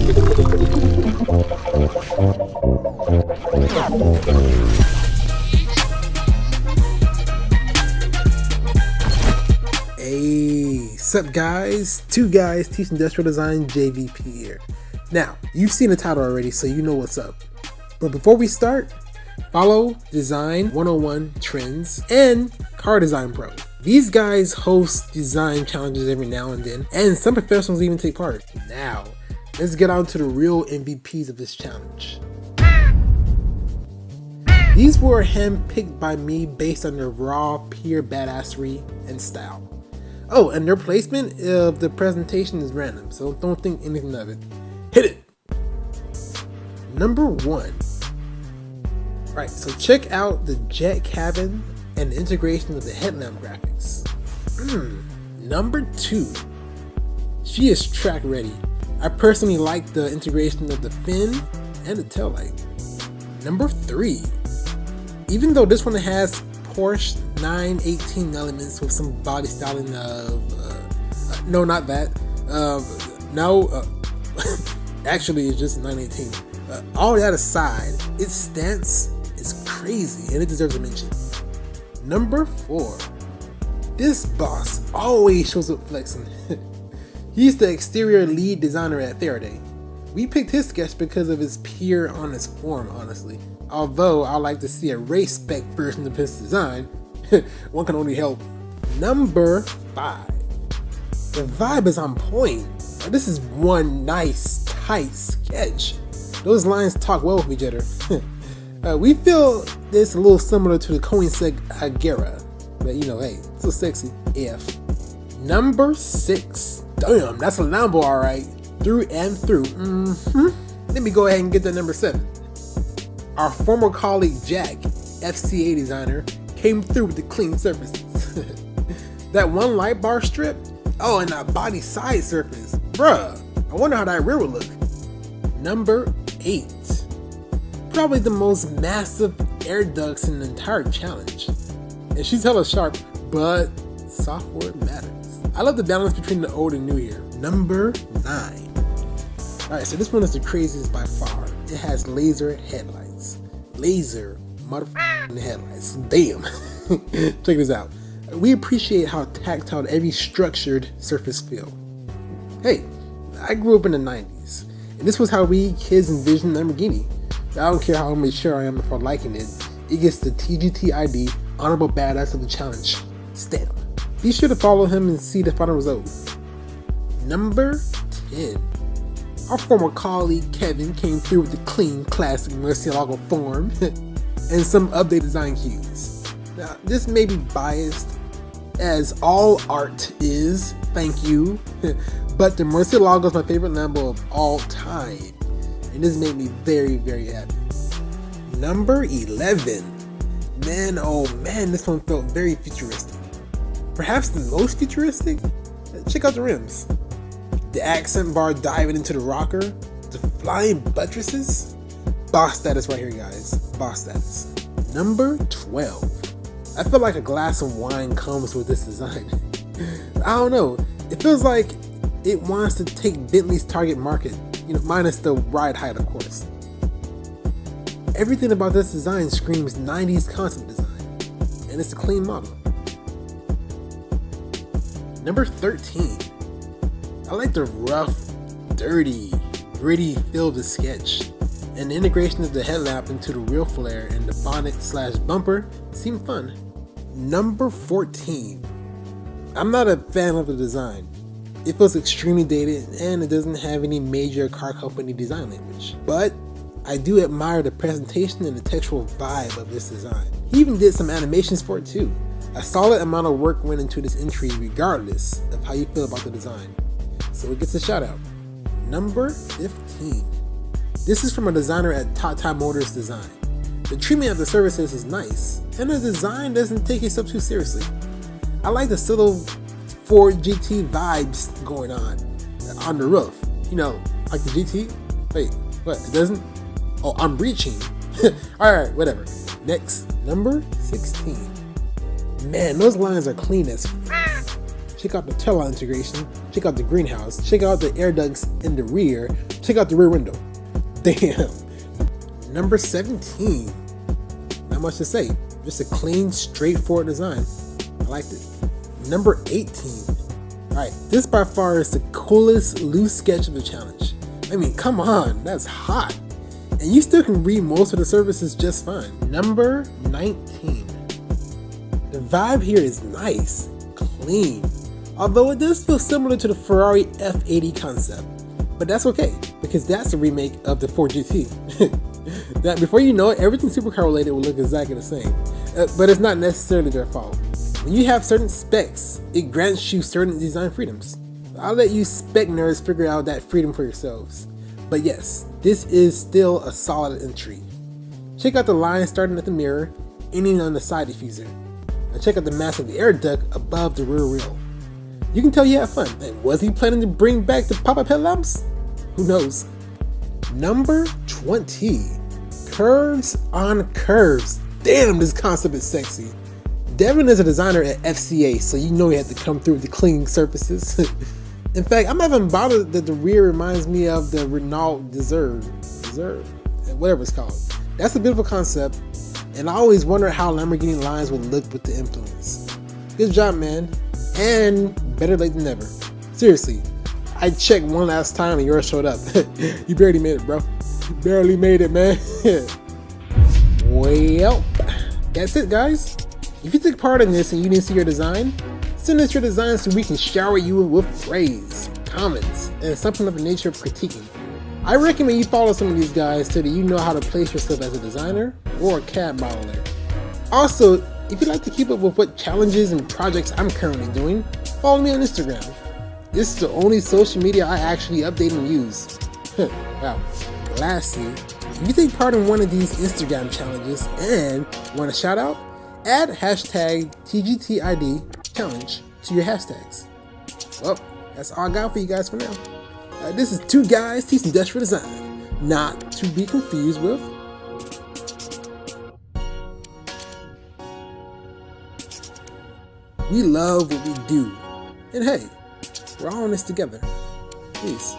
Hey, sup guys? Two guys teaching industrial design, JVP here. Now, you've seen the title already, so you know what's up. But before we start, follow Design 101 Trends and Car Design Pro. These guys host design challenges every now and then, and some professionals even take part. Now, let's get on to the real MVPs of this challenge. These were handpicked by me based on their raw, pure badassery and style. Oh, and their placement of the presentation is random, so don't think anything of it. Hit it! Number 1. Right, so check out the jet cabin and the integration of the headlamp graphics. Number 2. She is track ready. I personally like the integration of the fin and the taillight. Number 3. Even though this one has Porsche 918 elements with some body styling of, no, not that. Actually it's just 918. All that aside, its stance is crazy and it deserves a mention. Number 4. This boss always shows up flexing. He's the exterior lead designer at Faraday. We picked his sketch because of his pure honest form, honestly. Although I like to see a race spec version of his design, one can only help. Number 5. The vibe is on point. This is one nice, tight sketch. Those lines talk well with each other. We feel this a little similar to the Koenigsegg Agera, but you know, hey, so sexy AF. Number 6. Damn, that's a Lambo, alright. Through and through. Let me go ahead and get that number 7. Our former colleague Jack, FCA designer, came through with the clean surfaces. That one light bar strip? Oh, and that body side surface. Bruh, I wonder how that rear would look. Number 8. Probably the most massive air ducts in the entire challenge. And she's hella sharp, but software matters. I love the balance between the old and new here. Number 9. Alright, so this one is the craziest by far. It has laser headlights. Laser motherfucking headlights. Damn. Check this out. We appreciate how tactile every structured surface feel. Hey, I grew up in the 90s, and this was how we kids envisioned Lamborghini. I don't care how mature I am for liking it. It gets the TGTID Honorable Badass of the Challenge stamp. Be sure to follow him and see the final result. Number 10. Our former colleague Kevin came through with the clean, classic Murcielago form and some updated design cues. Now, this may be biased, as all art is, thank you, but the Murcielago is my favorite Lambo of all time, and this made me very, very happy. Number 11. Man, oh man, this one felt very futuristic. Perhaps the most futuristic? Check out the rims. The accent bar diving into the rocker, the flying buttresses. Boss status right here, guys. Boss status. Number 12. I feel like a glass of wine comes with this design. I don't know. It feels like it wants to take Bentley's target market, minus the ride height, of course. Everything about this design screams 90s concept design, and it's a clean model. Number 13. I like the rough, dirty, gritty feel of the sketch, and the integration of the headlamp into the rear flare and the bonnet/bumper seemed fun. Number 14. I'm not a fan of the design. It feels extremely dated and it doesn't have any major car company design language, but I do admire the presentation and the textual vibe of this design. He even did some animations for it too. A solid amount of work went into this entry regardless of how you feel about the design. So it gets a shout out. Number 15. This is from a designer at Tata Motors Design. The treatment of the surfaces is nice, and the design doesn't take itself too seriously. I like the subtle Ford GT vibes going on the roof. Like the GT? Wait, what? It doesn't? Oh, I'm reaching. Alright, whatever. Next, number 16. Man, those lines are clean as f***. check out the taillight integration, check out the greenhouse, check out the air ducts in the rear, check out the rear window. Damn. Number 17. Not much to say, just a clean, straightforward design. I liked it. Number 18. Alright, this by far is the coolest loose sketch of the challenge. I mean, come on, that's hot. And you still can read most of the surfaces just fine. Number 19. The vibe here is nice, clean, although it does feel similar to the Ferrari F80 concept. But that's okay, because that's a remake of the Ford GT. That before you know it, everything supercar related will look exactly the same. But it's not necessarily their fault. When you have certain specs, it grants you certain design freedoms. I'll let you spec nerds figure out that freedom for yourselves. But yes, this is still a solid entry. Check out the line starting at the mirror, ending on the side diffuser. And check out the massive air duct above the rear wheel. You can tell he had fun. And was he planning to bring back the pop-up headlamps? Who knows? Number 20. Curves on curves. Damn, this concept is sexy. Devin is a designer at FCA, so you know he had to come through with the clean surfaces. In fact, I'm not even bothered that the rear reminds me of the Renault Deserve, whatever it's called. That's a beautiful concept, and I always wonder how Lamborghini lines would look with the influence. Good job, man, and better late than never. Seriously, I checked one last time and yours showed up. You barely made it, bro. You barely made it, man. Well, that's it, guys. If you took part in this and you didn't see your design, send us your design so we can shower you with praise, comments, and something of the nature of critiquing. I recommend you follow some of these guys so that you know how to place yourself as a designer or a CAD modeler. Also, if you'd like to keep up with what challenges and projects I'm currently doing, follow me on Instagram. This is the only social media I actually update and use. Wow. Lastly, if you take part in one of these Instagram challenges and want a shout out, add hashtag TGTID challenge to your hashtags. Well, that's all I got for you guys for now. This is two guys teaching industrial design, not to be confused with we love what we do. And hey, we're all in this together. Peace.